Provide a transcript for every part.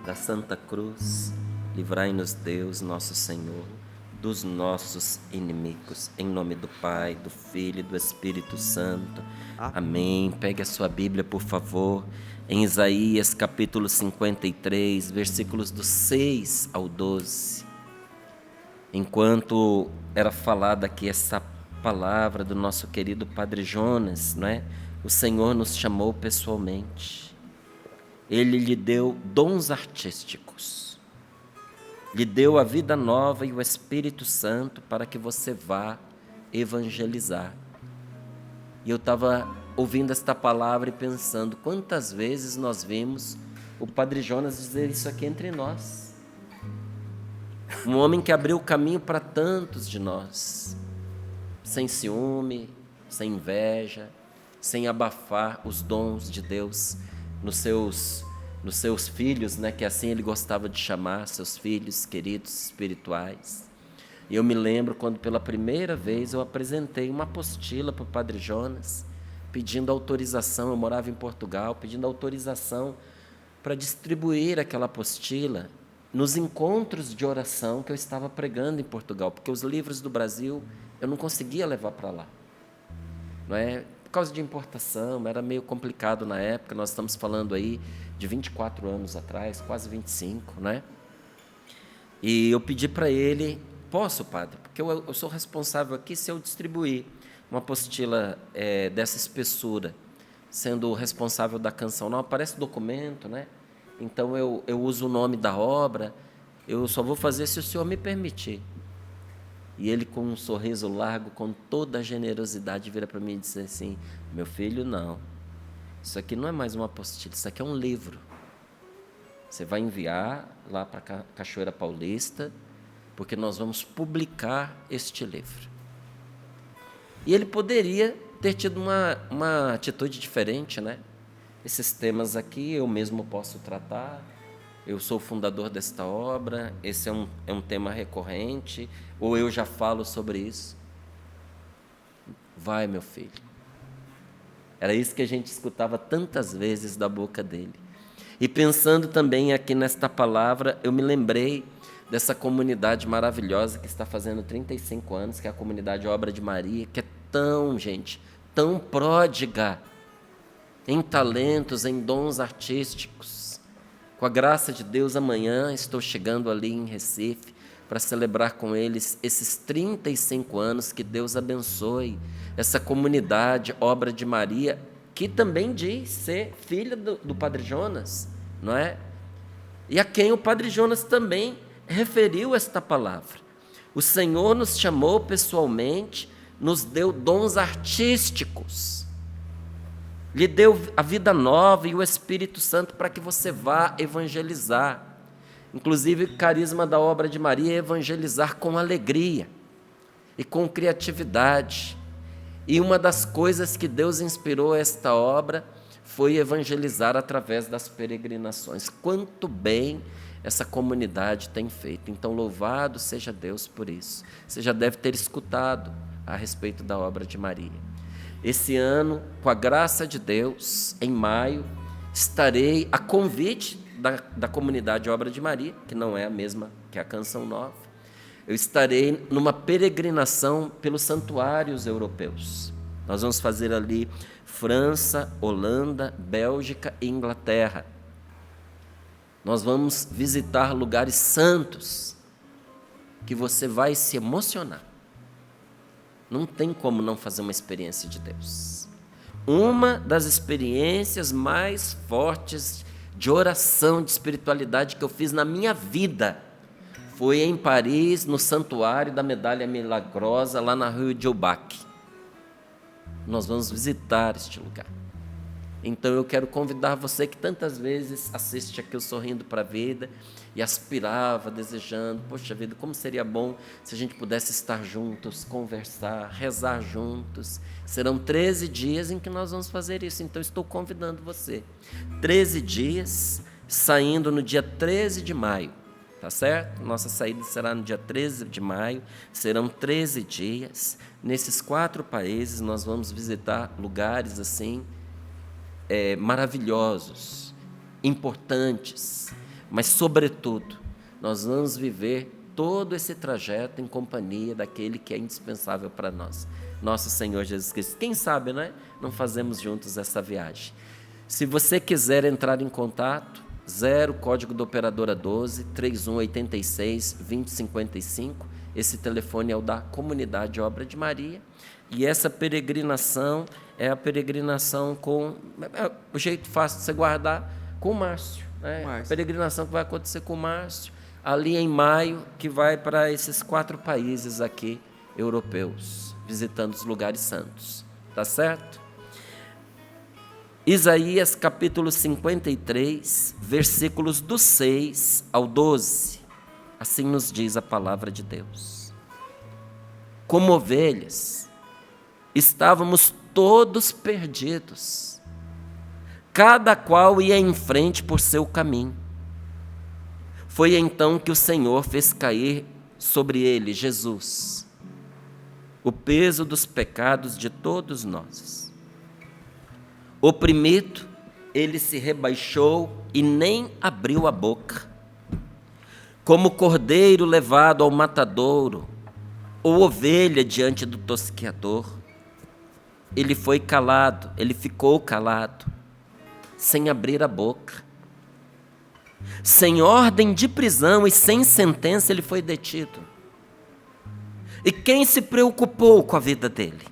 da Santa Cruz, livrai-nos Deus, nosso Senhor, dos nossos inimigos. Em nome do Pai, do Filho e do Espírito Santo. Amém. Pegue a sua Bíblia, por favor, em Isaías capítulo 53, versículos do 6 ao 12. Enquanto era falada aqui essa palavra do nosso querido Padre Jonas, não é? O Senhor nos chamou pessoalmente. Ele lhe deu dons artísticos, lhe deu a vida nova e o Espírito Santo para que você vá evangelizar. E eu estava ouvindo esta palavra e pensando, quantas vezes nós vimos o Padre Jonas dizer isso aqui entre nós. Um homem que abriu o caminho para tantos de nós, sem ciúme, sem inveja, sem abafar os dons de Deus nos seus filhos, né, que assim ele gostava de chamar, seus filhos queridos espirituais. E eu me lembro quando pela primeira vez eu apresentei uma apostila para o Padre Jonas, pedindo autorização. Eu morava em Portugal, pedindo autorização para distribuir aquela apostila nos encontros de oração que eu estava pregando em Portugal, porque os livros do Brasil eu não conseguia levar para lá, não é? Por causa de importação, era meio complicado na época. Nós estamos falando aí de 24 anos atrás, quase 25, né? E eu pedi para ele, posso, padre? Porque eu sou responsável aqui se eu distribuir uma apostila dessa espessura, sendo o responsável da canção. Não aparece documento, né? Então eu uso o nome da obra, eu só vou fazer se o senhor me permitir. E ele, com um sorriso largo, com toda a generosidade, vira para mim e diz assim: meu filho, não, isso aqui não é mais uma apostila, isso aqui é um livro. Você vai enviar lá para a Cachoeira Paulista, porque nós vamos publicar este livro. E ele poderia ter tido uma atitude diferente, né? Esses temas aqui eu mesmo posso tratar, eu sou o fundador desta obra, esse é um tema recorrente, ou eu já falo sobre isso. Vai, meu filho. Era isso que a gente escutava tantas vezes da boca dele. E pensando também aqui nesta palavra, eu me lembrei dessa comunidade maravilhosa que está fazendo 35 anos, que é a comunidade Obra de Maria, que é tão, gente, tão pródiga em talentos, em dons artísticos. Com a graça de Deus, amanhã estou chegando ali em Recife para celebrar com eles esses 35 anos. Que Deus abençoe essa comunidade Obra de Maria, que também diz ser filha do Padre Jonas, não é? E a quem o Padre Jonas também referiu esta palavra. O Senhor nos chamou pessoalmente, nos deu dons artísticos, lhe deu a vida nova e o Espírito Santo para que você vá evangelizar. Inclusive, o carisma da Obra de Maria é evangelizar com alegria e com criatividade. E uma das coisas que Deus inspirou esta obra foi evangelizar através das peregrinações. Quanto bem essa comunidade tem feito. Então, louvado seja Deus por isso. Você já deve ter escutado a respeito da Obra de Maria. Esse ano, com a graça de Deus, em maio, estarei a convite da comunidade Obra de Maria, que não é a mesma que a Canção Nova. Eu estarei numa peregrinação pelos santuários europeus. Nós vamos fazer ali França, Holanda, Bélgica e Inglaterra. Nós vamos visitar lugares santos que você vai se emocionar. Não tem como não fazer uma experiência de Deus. Uma das experiências mais fortes de oração, de espiritualidade que eu fiz na minha vida foi em Paris, no Santuário da Medalha Milagrosa, lá na Rue d'Holbach. Nós vamos visitar este lugar. Então eu quero convidar você que tantas vezes assiste aqui o Sorrindo para a Vida e aspirava, desejando, poxa vida, como seria bom se a gente pudesse estar juntos, conversar, rezar juntos. Serão 13 dias em que nós vamos fazer isso, então estou convidando você. 13 dias, saindo no dia 13 de maio, tá certo? Nossa saída será no dia 13 de maio, serão 13 dias. Nesses 4 países nós vamos visitar lugares assim, maravilhosos, importantes. mas, sobretudo, nós vamos viver todo esse trajeto em companhia daquele que é indispensável para nós, nosso Senhor Jesus Cristo. Quem sabe, né? Não fazemos juntos essa viagem. Se você quiser entrar em contato, 0 código da operadora 12 3186 2055. Esse telefone é o da Comunidade Obra de Maria. E essa peregrinação é a peregrinação com o jeito fácil de você guardar com o Márcio, né? A peregrinação que vai acontecer com o Márcio ali em maio, que vai para esses 4 países aqui europeus, visitando os lugares santos. Tá certo? Isaías capítulo 53, versículos do 6 ao 12. Assim nos diz a palavra de Deus. Como ovelhas, estávamos todos perdidos. Cada qual ia em frente por seu caminho. Foi então que o Senhor fez cair sobre ele, Jesus, o peso dos pecados de todos nós. Oprimido, ele se rebaixou e nem abriu a boca. Como cordeiro levado ao matadouro, ou ovelha diante do tosqueador, ele foi calado, ele ficou calado, sem abrir a boca. Sem ordem de prisão e sem sentença ele foi detido. E quem se preocupou com a vida dele?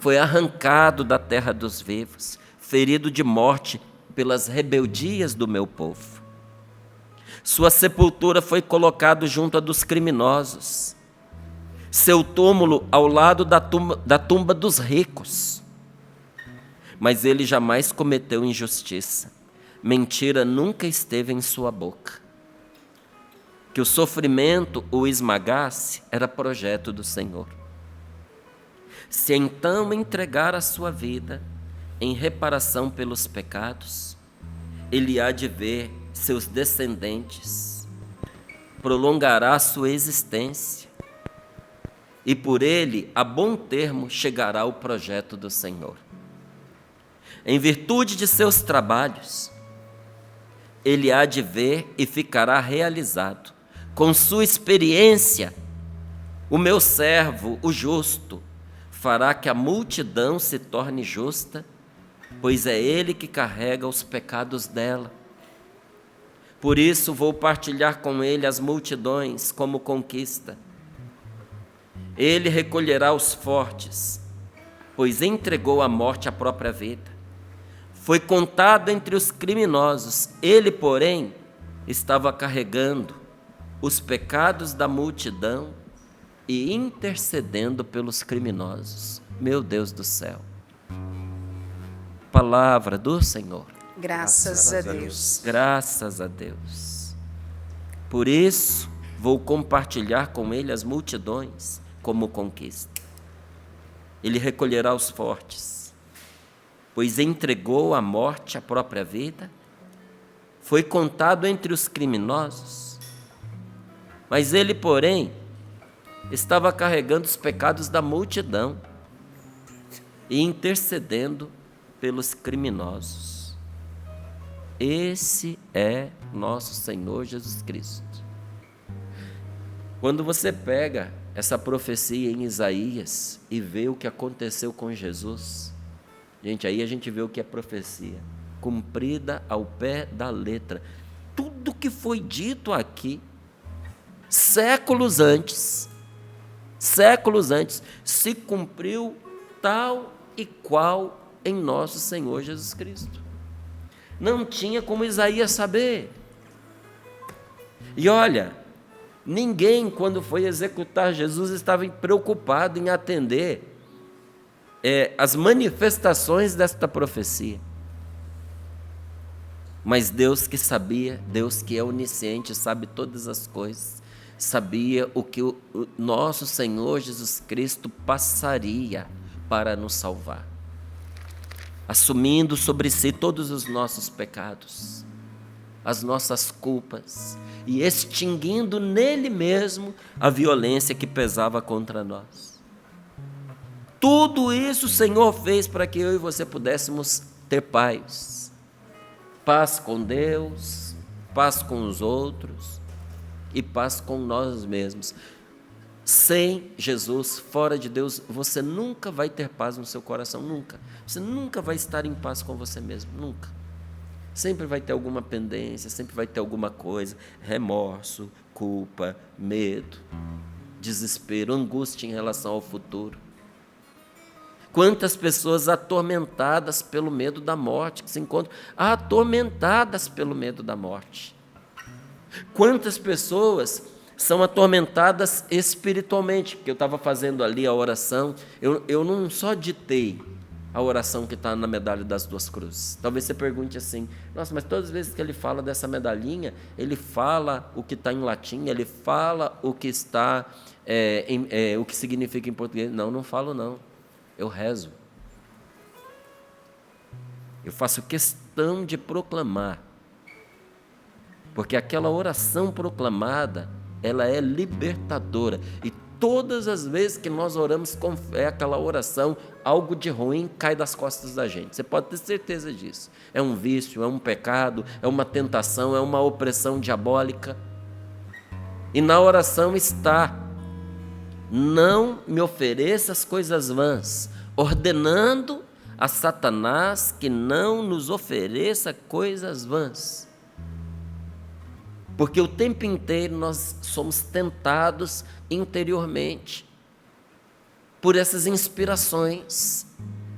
Foi arrancado da terra dos vivos, ferido de morte pelas rebeldias do meu povo. Sua sepultura foi colocada junto a dos criminosos, seu túmulo ao lado da tumba dos ricos. Mas ele jamais cometeu injustiça, mentira nunca esteve em sua boca. Que o sofrimento o esmagasse era projeto do Senhor. Se então entregar a sua vida em reparação pelos pecados, ele há de ver seus descendentes, prolongará sua existência, e por ele, a bom termo, chegará o projeto do Senhor. Em virtude de seus trabalhos, ele há de ver e ficará realizado. Com sua experiência, o meu servo, o justo, fará que a multidão se torne justa, pois é ele que carrega os pecados dela. Por isso vou partilhar com ele as multidões como conquista. Ele recolherá os fortes, pois entregou à morte a própria vida. Foi contado entre os criminosos, ele, porém, estava carregando os pecados da multidão e intercedendo pelos criminosos. Meu Deus do céu. Palavra do Senhor. Graças a Deus. Graças a Deus. Por isso, vou compartilhar com ele as multidões como conquista. Ele recolherá os fortes, pois entregou à morte a própria vida. Foi contado entre os criminosos, mas ele, porém, estava carregando os pecados da multidão e intercedendo pelos criminosos. Esse é nosso Senhor Jesus Cristo. Quando você pega essa profecia em Isaías e vê o que aconteceu com Jesus, gente, aí a gente vê o que é profecia, cumprida ao pé da letra. Tudo que foi dito aqui, séculos antes, se cumpriu tal e qual em nosso Senhor Jesus Cristo. Não tinha como Isaías saber. E olha, ninguém, quando foi executar Jesus, estava preocupado em atender as manifestações desta profecia. Mas Deus que sabia, Deus que é onisciente, sabe todas as coisas, sabia o que o nosso Senhor Jesus Cristo passaria para nos salvar, assumindo sobre si todos os nossos pecados, as nossas culpas, e extinguindo nele mesmo a violência que pesava contra nós. Tudo isso o Senhor fez para que eu e você pudéssemos ter paz com Deus, paz com os outros e paz com nós mesmos. Sem Jesus, fora de Deus, você nunca vai ter paz no seu coração, nunca. Você nunca vai estar em paz com você mesmo, nunca. Sempre vai ter alguma pendência, sempre vai ter alguma coisa, remorso, culpa, medo, desespero, angústia em relação ao futuro. Quantas pessoas atormentadas pelo medo da morte, que se encontram atormentadas pelo medo da morte. Quantas pessoas são atormentadas espiritualmente, porque eu estava fazendo ali a oração, eu não só ditei a oração que está na medalha das duas cruzes. Talvez você pergunte assim, nossa, mas todas as vezes que ele fala dessa medalhinha, ele fala o que está em latim, ele fala o que está, o que significa em português. Não, não falo não, eu rezo. Eu faço questão de proclamar, porque aquela oração proclamada, ela é libertadora. E todas as vezes que nós oramos com fé, aquela oração, algo de ruim cai das costas da gente. Você pode ter certeza disso. É um vício, é um pecado, é uma tentação, é uma opressão diabólica. E na oração está: não me ofereças coisas vãs, ordenando a Satanás que não nos ofereça coisas vãs. Porque o tempo inteiro nós somos tentados interiormente por essas inspirações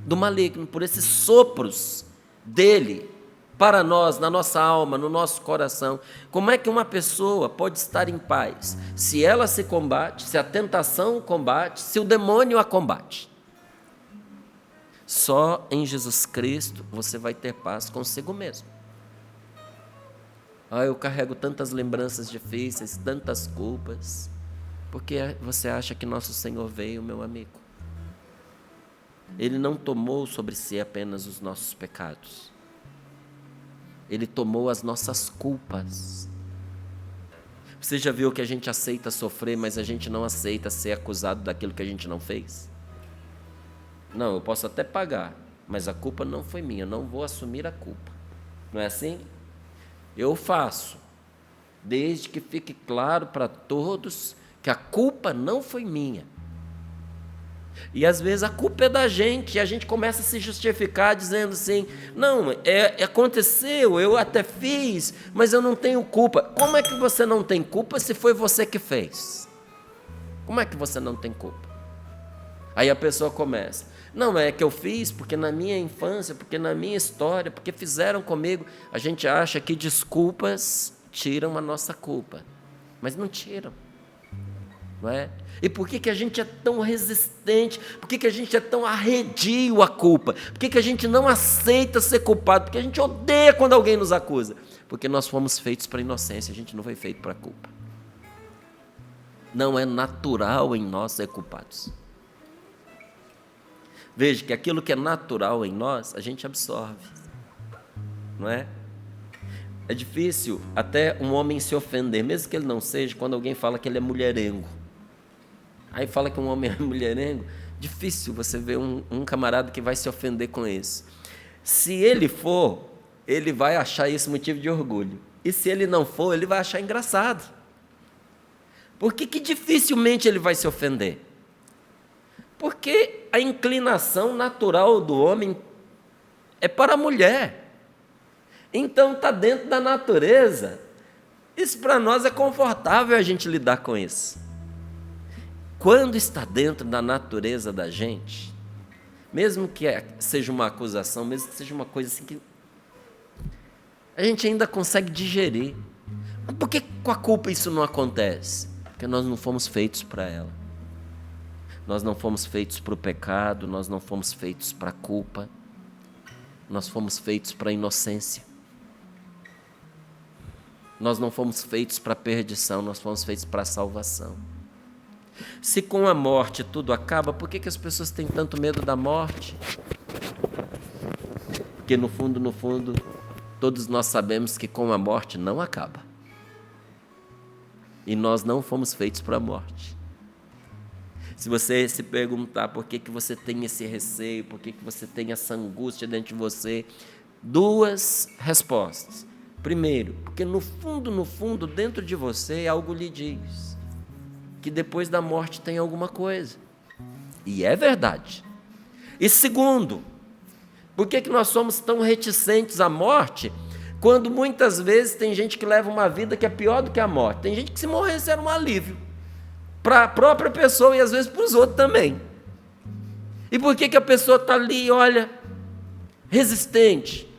do maligno, por esses sopros dele para nós, na nossa alma, no nosso coração. Como é que uma pessoa pode estar em paz se ela se combate, se a tentação combate, se o demônio a combate? Só em Jesus Cristo você vai ter paz consigo mesmo. Eu carrego tantas lembranças difíceis, tantas culpas. Por que você acha que nosso Senhor veio, meu amigo? Ele não tomou sobre si apenas os nossos pecados. Ele tomou as nossas culpas. Você já viu que a gente aceita sofrer, mas a gente não aceita ser acusado daquilo que a gente não fez? Não, eu posso até pagar, mas a culpa não foi minha, eu não vou assumir a culpa. Não é assim? Eu faço, desde que fique claro para todos que a culpa não foi minha. E às vezes a culpa é da gente, e a gente começa a se justificar dizendo assim, não, aconteceu, eu até fiz, mas eu não tenho culpa. Como é que você não tem culpa se foi você que fez? Como é que você não tem culpa? Aí a pessoa começa, não, é que eu fiz porque na minha infância, porque na minha história, porque fizeram comigo. A gente acha que desculpas tiram a nossa culpa, mas não tiram, não é? E por que a gente é tão resistente? Por que a gente é tão arredio à culpa? Por que a gente não aceita ser culpado? Porque a gente odeia quando alguém nos acusa. Porque nós fomos feitos para a inocência, a gente não foi feito para a culpa. Não é natural em nós ser culpados. Veja que aquilo que é natural em nós, a gente absorve, não é? É difícil até um homem se ofender, mesmo que ele não seja, quando alguém fala que ele é mulherengo. Aí fala que um homem é mulherengo, difícil você ver um camarada que vai se ofender com isso. Se ele for, ele vai achar isso motivo de orgulho. E se ele não for, ele vai achar engraçado. Porque que dificilmente ele vai se ofender. Porque a inclinação natural do homem é para a mulher. Então está dentro da natureza. Isso para nós é confortável a gente lidar com isso. Quando está dentro da natureza da gente, mesmo que seja uma acusação, mesmo que seja uma coisa assim que a gente ainda consegue digerir. Mas por que com a culpa isso não acontece? Porque nós não fomos feitos para ela. Nós não fomos feitos para o pecado, nós não fomos feitos para a culpa, nós fomos feitos para a inocência. Nós não fomos feitos para a perdição, nós fomos feitos para a salvação. Se com a morte tudo acaba, por que as pessoas têm tanto medo da morte? Porque no fundo, todos nós sabemos que com a morte não acaba. E nós não fomos feitos para a morte. Se você se perguntar por que você tem esse receio, por que você tem essa angústia dentro de você, duas respostas. Primeiro, porque no fundo, dentro de você, algo lhe diz que depois da morte tem alguma coisa. E é verdade. E segundo, por que nós somos tão reticentes à morte, quando muitas vezes tem gente que leva uma vida que é pior do que a morte? Tem gente que se morresse era um alívio para a própria pessoa e às vezes para os outros também. E por que a pessoa está ali, olha, resistente?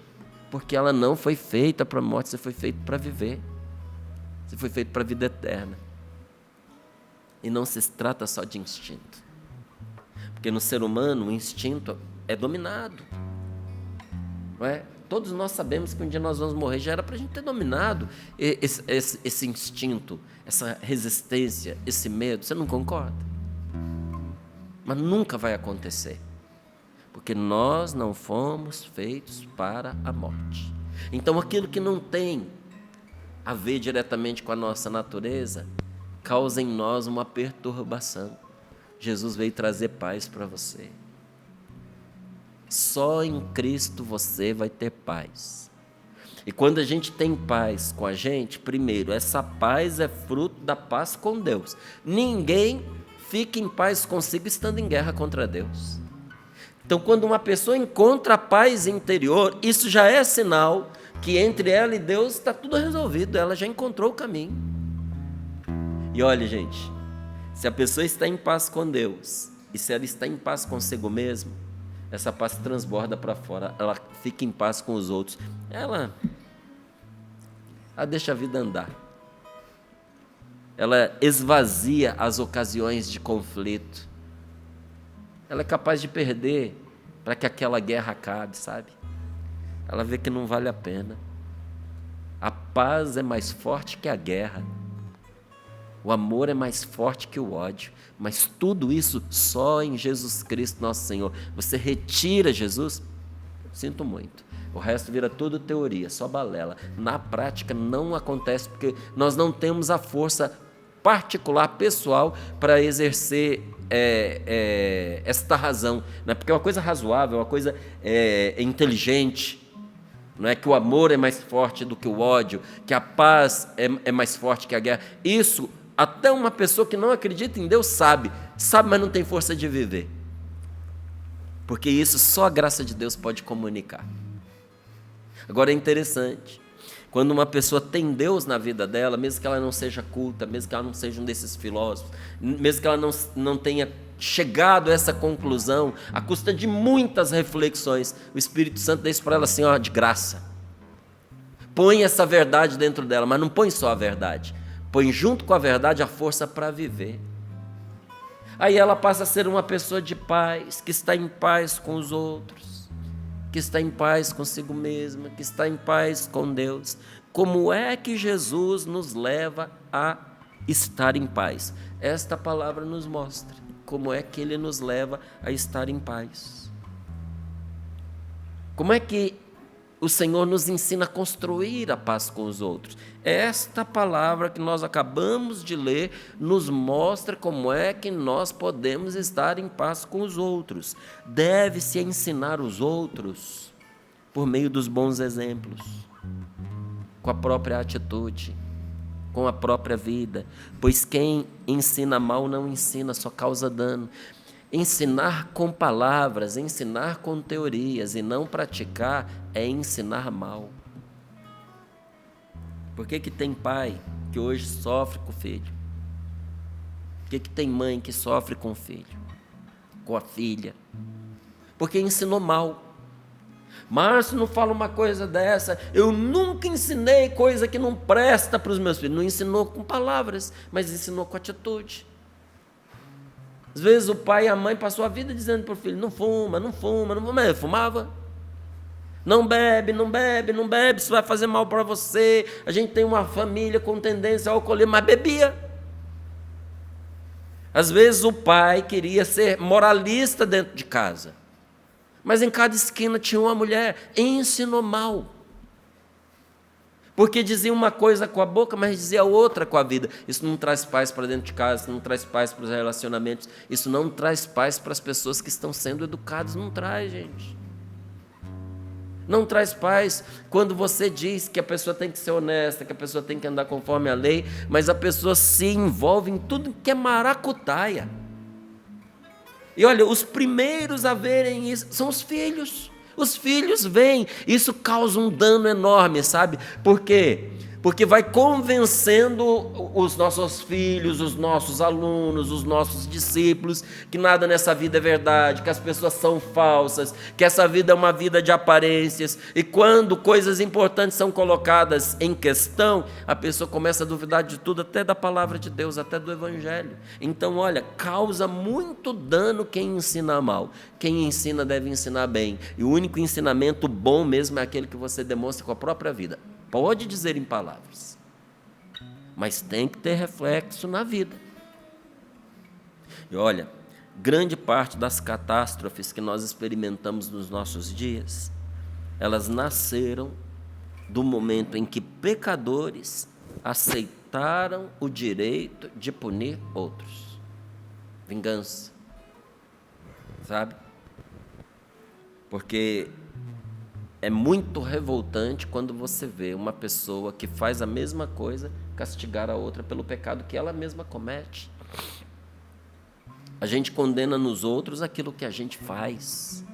Porque ela não foi feita para a morte, você foi feito para viver. Você foi feito para a vida eterna. E não se trata só de instinto. Porque no ser humano o instinto é dominado. Não é? Todos nós sabemos que um dia nós vamos morrer. Já era para a gente ter dominado esse instinto, essa resistência, esse medo. Você não concorda? Mas nunca vai acontecer. Porque nós não fomos feitos para a morte. Então aquilo que não tem a ver diretamente com a nossa natureza, causa em nós uma perturbação. Jesus veio trazer paz para você. Só em Cristo você vai ter paz. E quando a gente tem paz com a gente, primeiro, essa paz é fruto da paz com Deus. Ninguém fica em paz consigo estando em guerra contra Deus. Então, quando uma pessoa encontra a paz interior, isso já é sinal que entre ela e Deus está tudo resolvido, ela já encontrou o caminho. E olha, gente, se a pessoa está em paz com Deus, e se ela está em paz consigo mesma, essa paz transborda para fora, ela fica em paz com os outros, ela deixa a vida andar. Ela esvazia as ocasiões de conflito. Ela é capaz de perder para que aquela guerra acabe, sabe? Ela vê que não vale a pena. A paz é mais forte que a guerra. O amor é mais forte que o ódio. Mas tudo isso só em Jesus Cristo, nosso Senhor. Você retira Jesus, sinto muito. O resto vira tudo teoria, só balela. Na prática não acontece, porque nós não temos a força particular, pessoal, para exercer esta razão, não é? Porque é uma coisa razoável, uma coisa inteligente, não é? Que o amor é mais forte do que o ódio, que a paz é mais forte que a guerra. Isso até uma pessoa que não acredita em Deus sabe, mas não tem força de viver, porque isso só a graça de Deus pode comunicar. Agora é interessante, quando uma pessoa tem Deus na vida dela, mesmo que ela não seja culta, mesmo que ela não seja um desses filósofos, mesmo que ela não tenha chegado a essa conclusão, à custa de muitas reflexões, o Espírito Santo dá isso para ela assim, ó, de graça. Põe essa verdade dentro dela, mas não põe só a verdade, põe junto com a verdade a força para viver. Aí ela passa a ser uma pessoa de paz, que está em paz com os outros, que está em paz consigo mesma, que está em paz com Deus. Como é que Jesus nos leva a estar em paz? Esta palavra nos mostra como é que Ele nos leva a estar em paz. Como é que o Senhor nos ensina a construir a paz com os outros? Esta palavra que nós acabamos de ler nos mostra como é que nós podemos estar em paz com os outros. Deve-se ensinar os outros por meio dos bons exemplos, com a própria atitude, com a própria vida, pois quem ensina mal não ensina, só causa dano. Ensinar com palavras, ensinar com teorias e não praticar é ensinar mal. Por que tem pai que hoje sofre com o filho? Por que tem mãe que sofre com o filho, com a filha? Porque ensinou mal. Márcio não fala uma coisa dessa, eu nunca ensinei coisa que não presta para os meus filhos. Não ensinou com palavras, mas ensinou com atitude. Às vezes o pai e a mãe passou a vida dizendo para o filho, não fuma, não fuma, não fuma, mas ele fumava. Não bebe, não bebe, não bebe, isso vai fazer mal para você. A gente tem uma família com tendência ao alcoolismo, mas bebia. Às vezes o pai queria ser moralista dentro de casa, mas em cada esquina tinha uma mulher, ensinou mal. Porque dizia uma coisa com a boca, mas dizia outra com a vida. Isso não traz paz para dentro de casa, isso não traz paz para os relacionamentos, isso não traz paz para as pessoas que estão sendo educadas, não traz, gente. Não traz paz quando você diz que a pessoa tem que ser honesta, que a pessoa tem que andar conforme a lei, mas a pessoa se envolve em tudo que é maracutaia. E olha, os primeiros a verem isso são os filhos. Os filhos veem, isso causa um dano enorme, sabe? Por quê? Porque vai convencendo os nossos filhos, os nossos alunos, os nossos discípulos, que nada nessa vida é verdade, que as pessoas são falsas, que essa vida é uma vida de aparências, e quando coisas importantes são colocadas em questão, a pessoa começa a duvidar de tudo, até da palavra de Deus, até do Evangelho. Então, olha, causa muito dano quem ensina mal. Quem ensina deve ensinar bem, e o único ensinamento bom mesmo é aquele que você demonstra com a própria vida. Pode dizer em palavras, mas tem que ter reflexo na vida. E olha, grande parte das catástrofes que nós experimentamos nos nossos dias, elas nasceram do momento em que pecadores aceitaram o direito de punir outros. Vingança, sabe? Porque é muito revoltante quando você vê uma pessoa que faz a mesma coisa castigar a outra pelo pecado que ela mesma comete. A gente condena nos outros aquilo que a gente faz.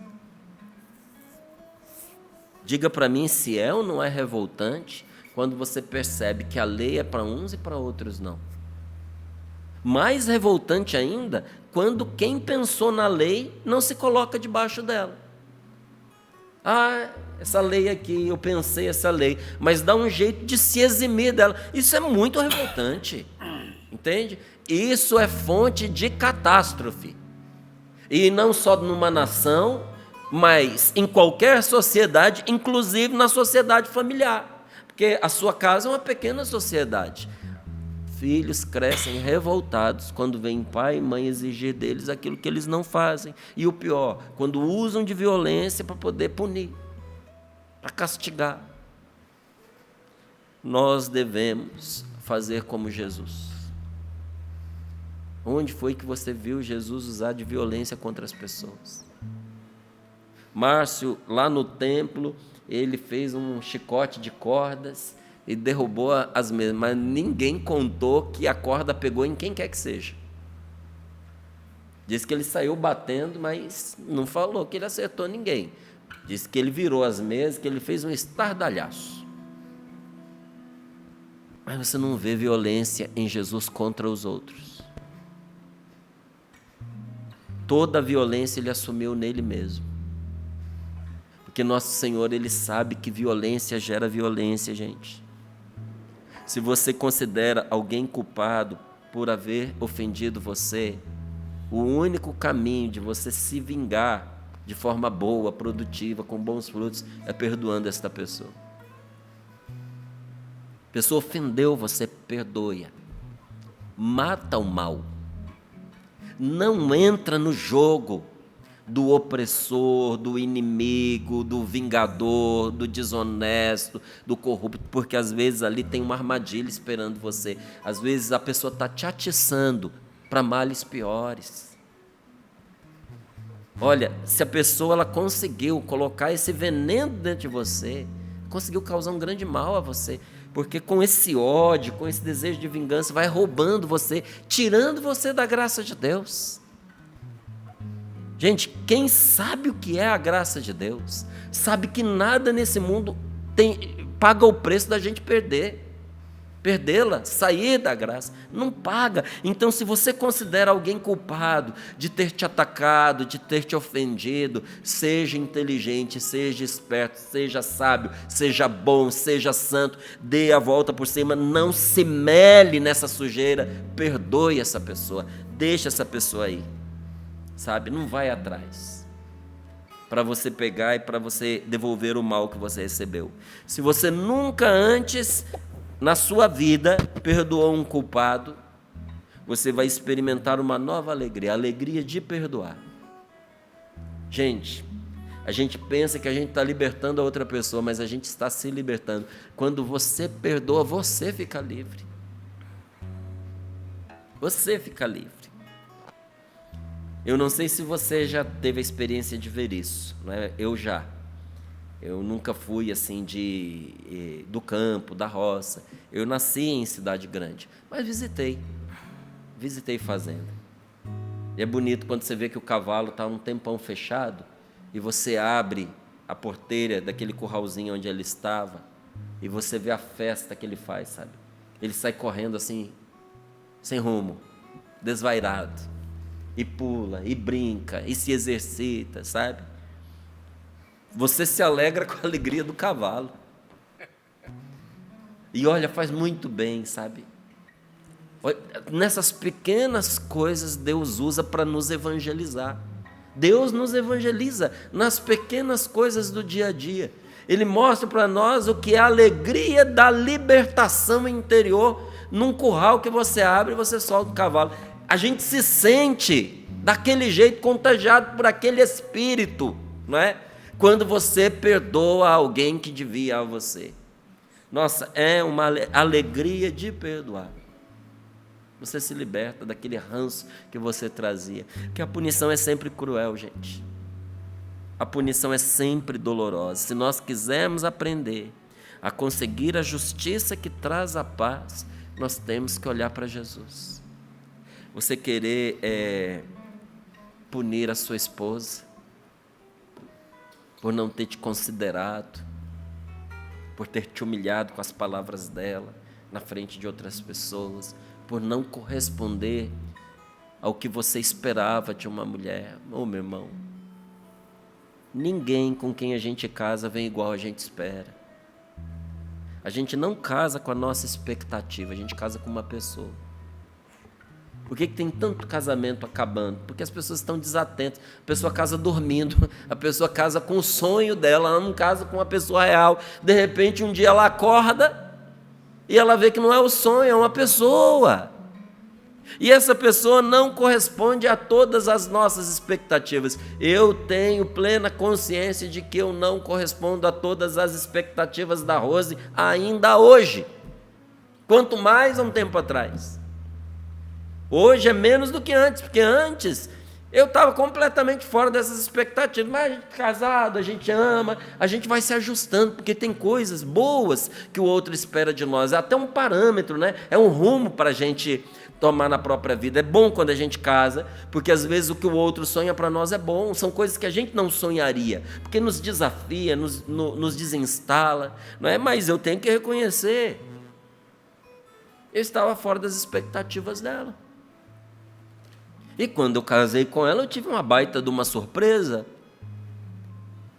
Diga para mim se é ou não é revoltante quando você percebe que a lei é para uns e para outros não. Mais revoltante ainda quando quem pensou na lei não se coloca debaixo dela. Ah, essa lei aqui, eu pensei essa lei, mas dá um jeito de se eximir dela. Isso é muito revoltante, entende? Isso é fonte de catástrofe. E não só numa nação, mas em qualquer sociedade, inclusive na sociedade familiar. Porque a sua casa é uma pequena sociedade. Filhos crescem revoltados quando vêm pai e mãe exigir deles aquilo que eles não fazem. E o pior, quando usam de violência para poder punir, para castigar. Nós devemos fazer como Jesus. Onde foi que você viu Jesus usar de violência contra as pessoas? Márcio, lá no templo, ele fez um chicote de cordas e derrubou as mesmas, mas ninguém contou que a corda pegou em quem quer que seja. Diz que ele saiu batendo, mas não falou que ele acertou ninguém. Diz que ele virou as mesas, que ele fez um estardalhaço. Mas você não vê violência em Jesus contra os outros. Toda a violência ele assumiu nele mesmo. Porque nosso Senhor, ele sabe que violência gera violência, gente. Se você considera alguém culpado por haver ofendido você, o único caminho de você se vingar de forma boa, produtiva, com bons frutos, é perdoando esta pessoa. A pessoa ofendeu você, perdoa. Mata o mal. Não entra no jogo do opressor, do inimigo, do vingador, do desonesto, do corrupto, porque às vezes ali tem uma armadilha esperando você. Às vezes a pessoa está te atiçando para males piores. Olha, se a pessoa ela conseguiu colocar esse veneno dentro de você, conseguiu causar um grande mal a você, porque com esse ódio, com esse desejo de vingança, vai roubando você, tirando você da graça de Deus. Gente, quem sabe o que é a graça de Deus, sabe que nada nesse mundo paga o preço da gente perdê-la, sair da graça, não paga. Então, se você considera alguém culpado de ter te atacado, de ter te ofendido, seja inteligente, seja esperto, seja sábio, seja bom, seja santo, dê a volta por cima, não se mele nessa sujeira, perdoe essa pessoa, deixa essa pessoa aí. Sabe, não vai atrás para você pegar e para você devolver o mal que você recebeu. Se você nunca antes na sua vida perdoou um culpado, você vai experimentar uma nova alegria, a alegria de perdoar. Gente, a gente pensa que a gente está libertando a outra pessoa, mas a gente está se libertando. Quando você perdoa, você fica livre. Você fica livre. Eu não sei se você já teve a experiência de ver isso, né? Eu já. Eu nunca fui assim do campo, da roça. Eu nasci em cidade grande, mas visitei fazenda. E é bonito quando você vê que o cavalo está um tempão fechado e você abre a porteira daquele curralzinho onde ele estava e você vê a festa que ele faz, sabe? Ele sai correndo assim, sem rumo, desvairado, e pula, e brinca, e se exercita, sabe? Você se alegra com a alegria do cavalo. E olha, faz muito bem, sabe? Nessas pequenas coisas Deus usa para nos evangelizar. Deus nos evangeliza nas pequenas coisas do dia a dia. Ele mostra para nós o que é a alegria da libertação interior num curral que você abre e você solta o cavalo. A gente se sente daquele jeito contagiado por aquele espírito, não é? Quando você perdoa alguém que devia a você. Nossa, é uma alegria de perdoar. Você se liberta daquele ranço que você trazia. Porque a punição é sempre cruel, gente. A punição é sempre dolorosa. Se nós quisermos aprender a conseguir a justiça que traz a paz, nós temos que olhar para Jesus. Você querer punir a sua esposa por não ter te considerado, por ter te humilhado com as palavras dela na frente de outras pessoas, por não corresponder ao que você esperava de uma mulher. Meu irmão, ninguém com quem a gente casa vem igual a gente espera. A gente não casa com a nossa expectativa, a gente casa com uma pessoa. Por que tem tanto casamento acabando? Porque as pessoas estão desatentas. A pessoa casa dormindo, a pessoa casa com o sonho dela, ela não casa com uma pessoa real. De repente, um dia ela acorda e ela vê que não é o sonho, é uma pessoa. E essa pessoa não corresponde a todas as nossas expectativas. Eu tenho plena consciência de que eu não correspondo a todas as expectativas da Rose ainda hoje. Quanto mais há um tempo atrás. Hoje é menos do que antes, porque antes eu estava completamente fora dessas expectativas. Mas a gente é casado, a gente ama, a gente vai se ajustando, porque tem coisas boas que o outro espera de nós. É até um parâmetro, né? É um rumo para a gente tomar na própria vida. É bom quando a gente casa, porque às vezes o que o outro sonha para nós é bom. São coisas que a gente não sonharia, porque nos desafia, nos desinstala, não é? Mas eu tenho que reconhecer, eu estava fora das expectativas dela. E quando eu casei com ela, eu tive uma baita de uma surpresa,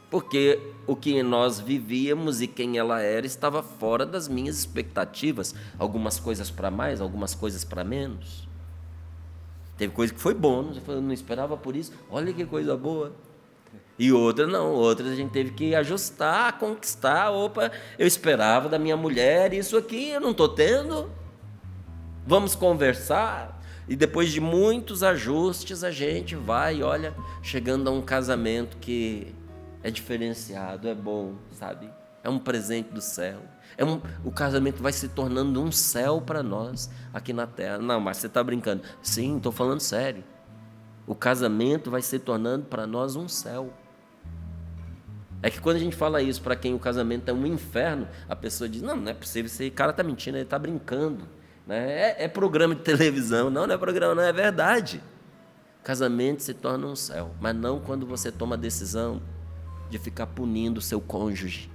porque o que nós vivíamos e quem ela era estava fora das minhas expectativas. Algumas coisas para mais, algumas coisas para menos. Teve coisa que foi bônus, eu não esperava por isso, olha que coisa boa. E outras não, outras a gente teve que ajustar, conquistar. Opa, eu esperava da minha mulher isso aqui, eu não estou tendo. Vamos conversar. E depois de muitos ajustes, a gente vai, olha, chegando a um casamento que é diferenciado, é bom, sabe? É um presente do céu. O casamento vai se tornando um céu para nós aqui na terra. Não, mas você está brincando. Sim, estou falando sério. O casamento vai se tornando para nós um céu. É que quando a gente fala isso para quem o casamento é um inferno, a pessoa diz, não é possível, esse cara está mentindo, ele está brincando. É programa de televisão. Não é programa, não, é verdade. Casamento se torna um céu, mas não quando você toma a decisão de ficar punindo o seu cônjuge.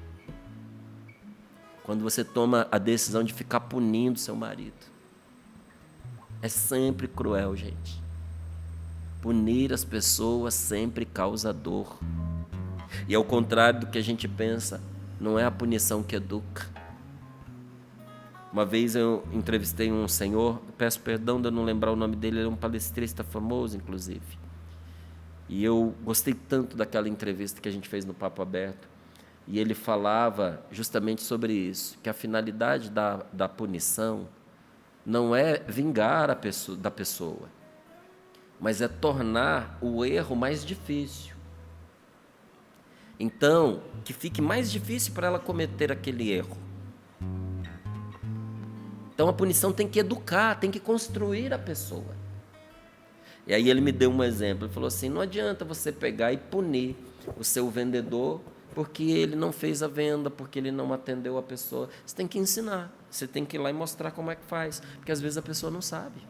Quando você toma a decisão de ficar punindo o seu marido. É sempre cruel, gente. Punir as pessoas sempre causa dor. E ao contrário do que a gente pensa, não é a punição que educa. Uma vez eu entrevistei um senhor, peço perdão de eu não lembrar o nome dele, ele é um palestrista famoso, inclusive. E eu gostei tanto daquela entrevista que a gente fez no Papo Aberto. E ele falava justamente sobre isso, que a finalidade da punição não é vingar da pessoa, mas é tornar o erro mais difícil. Então, que fique mais difícil para ela cometer aquele erro. Então a punição tem que educar, tem que construir a pessoa. E aí ele me deu um exemplo, ele falou assim, não adianta você pegar e punir o seu vendedor porque ele não fez a venda, porque ele não atendeu a pessoa. Você tem que ensinar, você tem que ir lá e mostrar como é que faz, porque às vezes a pessoa não sabe.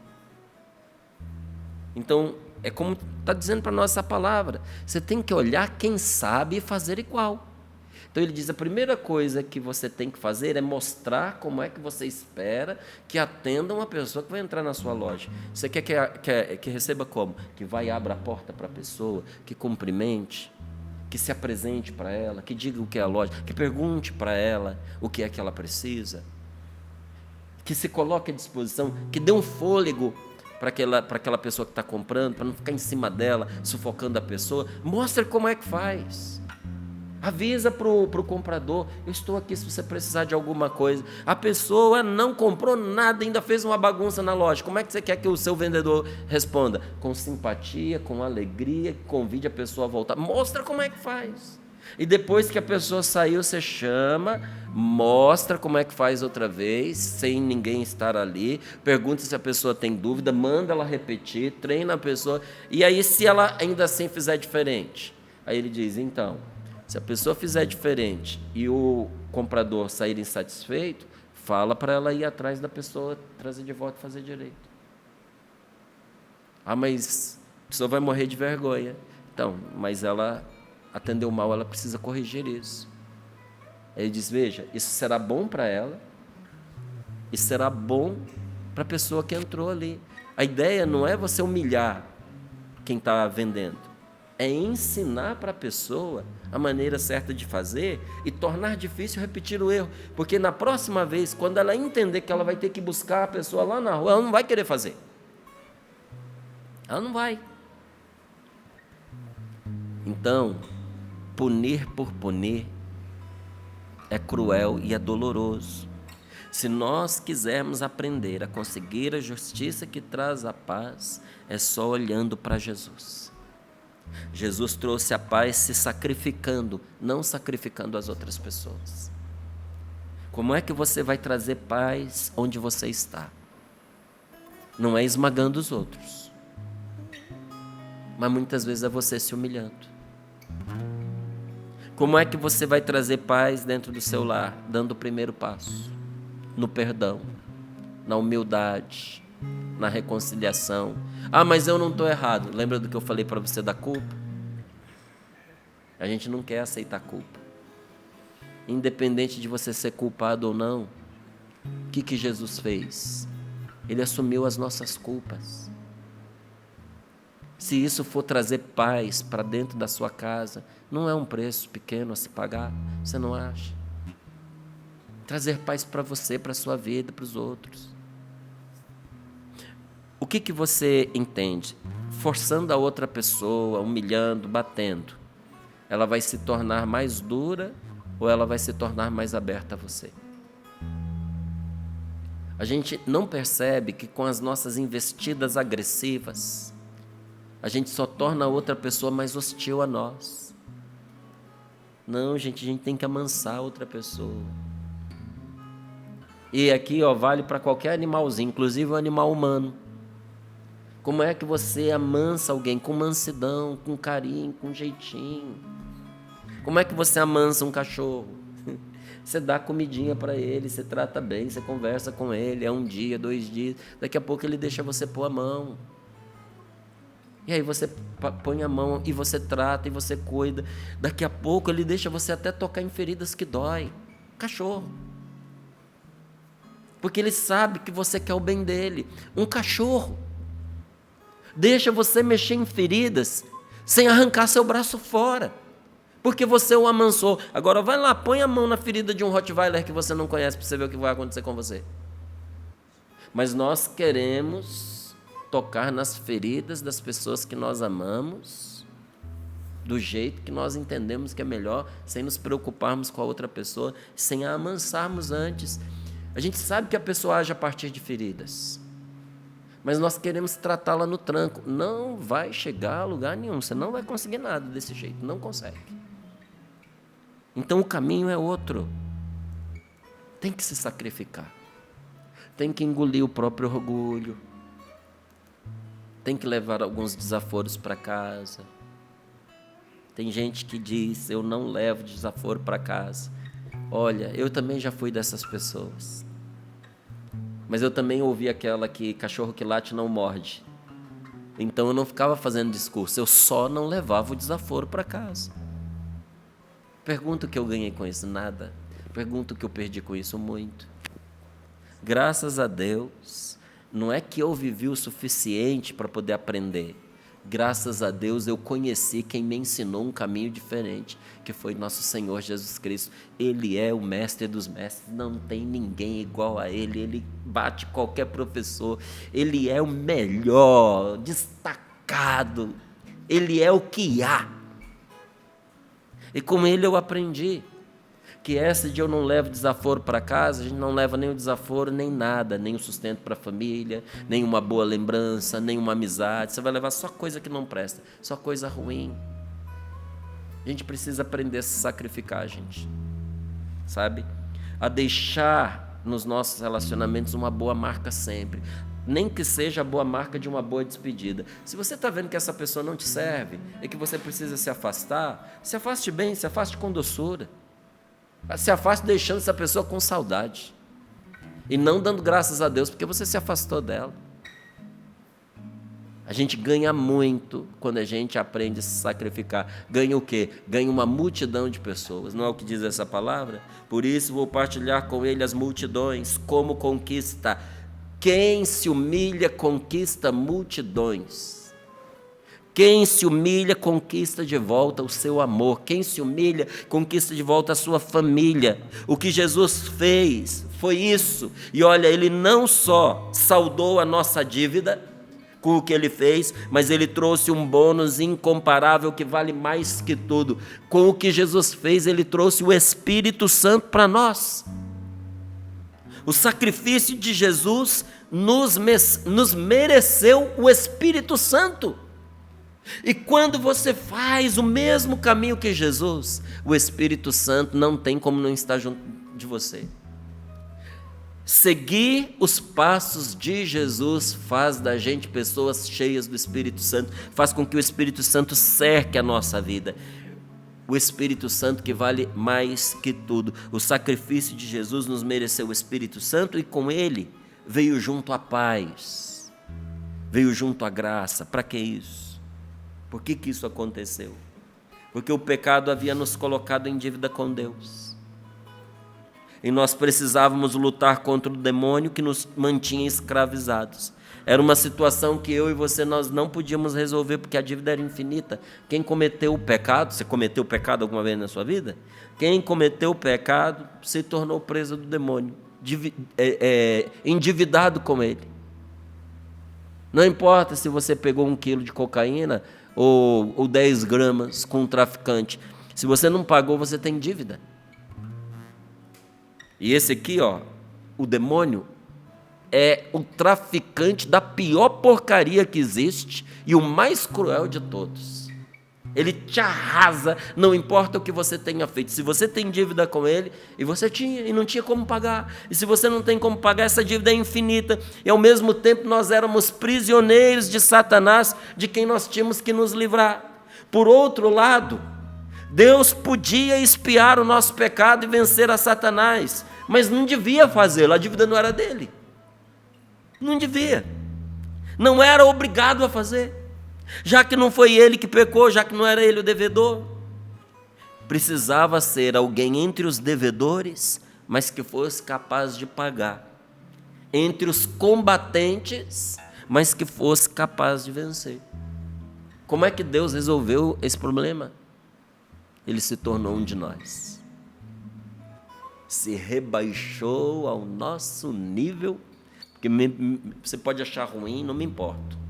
Então, é como está dizendo para nós essa palavra, você tem que olhar quem sabe e fazer igual. Então ele diz, a primeira coisa que você tem que fazer é mostrar como é que você espera que atenda uma pessoa que vai entrar na sua loja. Você quer que receba como? Que vai e abra a porta para a pessoa, que cumprimente, que se apresente para ela, que diga o que é a loja, que pergunte para ela o que é que ela precisa, que se coloque à disposição, que dê um fôlego para aquela pessoa que está comprando, para não ficar em cima dela, sufocando a pessoa. Mostra como é que faz. Avisa para o comprador, eu estou aqui se você precisar de alguma coisa. A pessoa não comprou nada, ainda fez uma bagunça na loja. Como é que você quer que o seu vendedor responda? Com simpatia, com alegria, convide a pessoa a voltar. Mostra como é que faz. E depois que a pessoa saiu, você chama, mostra como é que faz outra vez, sem ninguém estar ali. Pergunta se a pessoa tem dúvida, manda ela repetir, treina a pessoa. E aí, se ela ainda assim fizer diferente, aí ele diz, então, se a pessoa fizer diferente e o comprador sair insatisfeito, fala para ela ir atrás da pessoa, trazer de volta e fazer direito. Ah, mas a pessoa vai morrer de vergonha. Então, mas ela atendeu mal, ela precisa corrigir isso. Ele diz, veja, isso será bom para ela e será bom para a pessoa que entrou ali. A ideia não é você humilhar quem está vendendo, é ensinar para a pessoa a maneira certa de fazer e tornar difícil repetir o erro. Porque na próxima vez, quando ela entender que ela vai ter que buscar a pessoa lá na rua, ela não vai querer fazer. Ela não vai. Então, punir por punir é cruel e é doloroso. Se nós quisermos aprender a conseguir a justiça que traz a paz, é só olhando para Jesus. Jesus trouxe a paz se sacrificando, não sacrificando as outras pessoas. Como é que você vai trazer paz onde você está? Não é esmagando os outros, mas muitas vezes é você se humilhando. Como é que você vai trazer paz dentro do seu lar? Dando o primeiro passo, no perdão, na humildade, na reconciliação. Ah, mas eu não estou errado. Lembra do que eu falei para você da culpa? A gente não quer aceitar culpa. Independente de você ser culpado ou não, o que Jesus fez? Ele assumiu as nossas culpas. Se isso for trazer paz para dentro da sua casa, não é um preço pequeno a se pagar, você não acha? Trazer paz para você, para a sua vida, para os outros. O que você entende? Forçando a outra pessoa, humilhando, batendo, ela vai se tornar mais dura ou ela vai se tornar mais aberta a você? A gente não percebe que com as nossas investidas agressivas, a gente só torna a outra pessoa mais hostil a nós. Não, gente, a gente tem que amansar a outra pessoa. E aqui, vale para qualquer animalzinho, inclusive o animal humano. Como é que você amansa alguém? Com mansidão, com carinho, com jeitinho. Como é que você amansa um cachorro? Você dá comidinha para ele, você trata bem, você conversa com ele, é um dia, 2 dias, daqui a pouco ele deixa você pôr a mão. E aí você põe a mão e você trata e você cuida. Daqui a pouco ele deixa você até tocar em feridas que dói. Cachorro. Porque ele sabe que você quer o bem dele. Um cachorro deixa você mexer em feridas sem arrancar seu braço fora, porque você o amansou. Agora vai lá, põe a mão na ferida de um Rottweiler que você não conhece para você ver o que vai acontecer com você. Mas nós queremos tocar nas feridas das pessoas que nós amamos, do jeito que nós entendemos que é melhor, sem nos preocuparmos com a outra pessoa, sem a amansarmos antes. A gente sabe que a pessoa age a partir de feridas, mas nós queremos tratá-la no tranco. Não vai chegar a lugar nenhum, você não vai conseguir nada desse jeito, não consegue. Então o caminho é outro. Tem que se sacrificar, tem que engolir o próprio orgulho, tem que levar alguns desaforos para casa, Tem gente que diz, eu não levo desaforo para casa. Olha, eu também já fui dessas pessoas. Mas eu também ouvi aquela que cachorro que late não morde. Então eu não ficava fazendo discurso, eu só não levava o desaforo para casa. Pergunta o que eu ganhei com isso? Nada. Pergunta o que eu perdi com isso? Muito. Graças a Deus, não é que eu vivi o suficiente para poder aprender. Graças a Deus eu conheci quem me ensinou um caminho diferente, que foi nosso Senhor Jesus Cristo. Ele é o mestre dos mestres, não tem ninguém igual a Ele, Ele bate qualquer professor, Ele é o melhor, destacado, Ele é o que há. E com Ele eu aprendi que essa de eu não levo desaforo para casa, a gente não leva nem o desaforo, nem nada, nem o sustento para a família, nem uma boa lembrança, nem uma amizade. Você vai levar só coisa que não presta, só coisa ruim. A gente precisa aprender a se sacrificar, gente, sabe? A deixar nos nossos relacionamentos uma boa marca sempre, nem que seja a boa marca de uma boa despedida. Se você está vendo que essa pessoa não te serve e que você precisa se afastar, se afaste bem, se afaste com doçura. Se afaste deixando essa pessoa com saudade e não dando graças a Deus porque você se afastou dela. A gente ganha muito quando a gente aprende a se sacrificar. Ganha o quê? Ganha uma multidão de pessoas. Não é o que diz essa palavra? Por isso vou partilhar com ele as multidões, como conquista. Quem se humilha conquista multidões. Quem se humilha, conquista de volta o seu amor. Quem se humilha, conquista de volta a sua família. O que Jesus fez foi isso. E olha, Ele não só saldou a nossa dívida com o que Ele fez, mas Ele trouxe um bônus incomparável que vale mais que tudo. Com o que Jesus fez, Ele trouxe o Espírito Santo para nós. O sacrifício de Jesus nos mereceu o Espírito Santo. E quando você faz o mesmo caminho que Jesus, o Espírito Santo não tem como não estar junto de você. Seguir os passos de Jesus faz da gente pessoas cheias do Espírito Santo, faz com que o Espírito Santo cerque a nossa vida. O Espírito Santo que vale mais que tudo. O sacrifício de Jesus nos mereceu o Espírito Santo e com ele veio junto a paz, veio junto a graça. Para que isso? Por que isso aconteceu? Porque o pecado havia nos colocado em dívida com Deus. E nós precisávamos lutar contra o demônio que nos mantinha escravizados. Era uma situação que eu e você nós não podíamos resolver porque a dívida era infinita. Quem cometeu o pecado, você cometeu o pecado alguma vez na sua vida? Quem cometeu o pecado se tornou preso do demônio, endividado com ele. Não importa se você pegou 1 quilo de cocaína ou 10 gramas com um traficante. Se você não pagou, você tem dívida. E esse aqui, ó, o demônio, é o traficante da pior porcaria que existe e o mais cruel de todos. Ele te arrasa, não importa o que você tenha feito. Se você tem dívida com ele, e você tinha, e não tinha como pagar. E se você não tem como pagar, essa dívida é infinita. E ao mesmo tempo nós éramos prisioneiros de Satanás, de quem nós tínhamos que nos livrar. Por outro lado, Deus podia expiar o nosso pecado e vencer a Satanás, mas não devia fazê-lo, a dívida não era dele. Não devia. Não era obrigado a fazer. Já que não foi ele que pecou, já que não era ele o devedor, precisava ser alguém entre os devedores, mas que fosse capaz de pagar. Entre os combatentes, mas que fosse capaz de vencer. Como é que Deus resolveu esse problema? Ele se tornou um de nós. Se rebaixou ao nosso nível, porque você pode achar ruim, não me importo.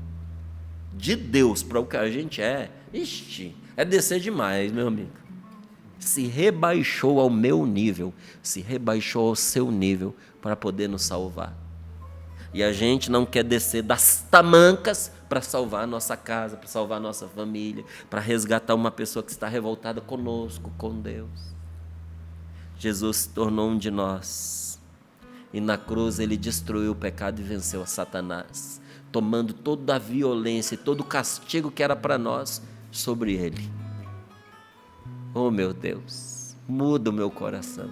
De Deus para o que a gente é descer demais, meu amigo. Se rebaixou ao meu nível, se rebaixou ao seu nível para poder nos salvar. E a gente não quer descer das tamancas para salvar a nossa casa, para salvar a nossa família, para resgatar uma pessoa que está revoltada conosco, com Deus. Jesus se tornou um de nós. E na cruz ele destruiu o pecado e venceu a Satanás, tomando toda a violência e todo o castigo que era para nós sobre ele. Oh, meu Deus, muda o meu coração.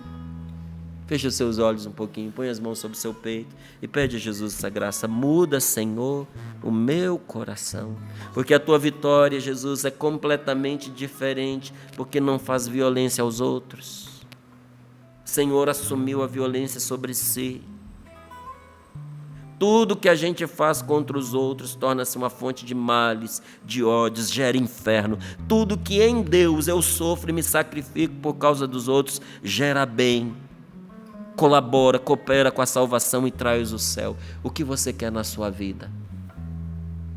Feche os seus olhos um pouquinho, põe as mãos sobre o seu peito e pede a Jesus essa graça. Muda, Senhor, o meu coração. Porque a tua vitória, Jesus, é completamente diferente, porque não faz violência aos outros. O Senhor assumiu a violência sobre si. Tudo que a gente faz contra os outros torna-se uma fonte de males, de ódios, gera inferno. Tudo que em Deus eu sofro e me sacrifico por causa dos outros, gera bem. Colabora, coopera com a salvação e traz o céu. O que você quer na sua vida?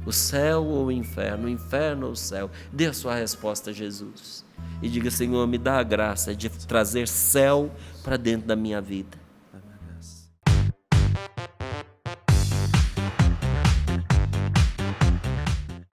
O céu ou o inferno? O inferno ou o céu? Dê a sua resposta a Jesus. E diga, Senhor, me dá a graça de trazer céu para dentro da minha vida.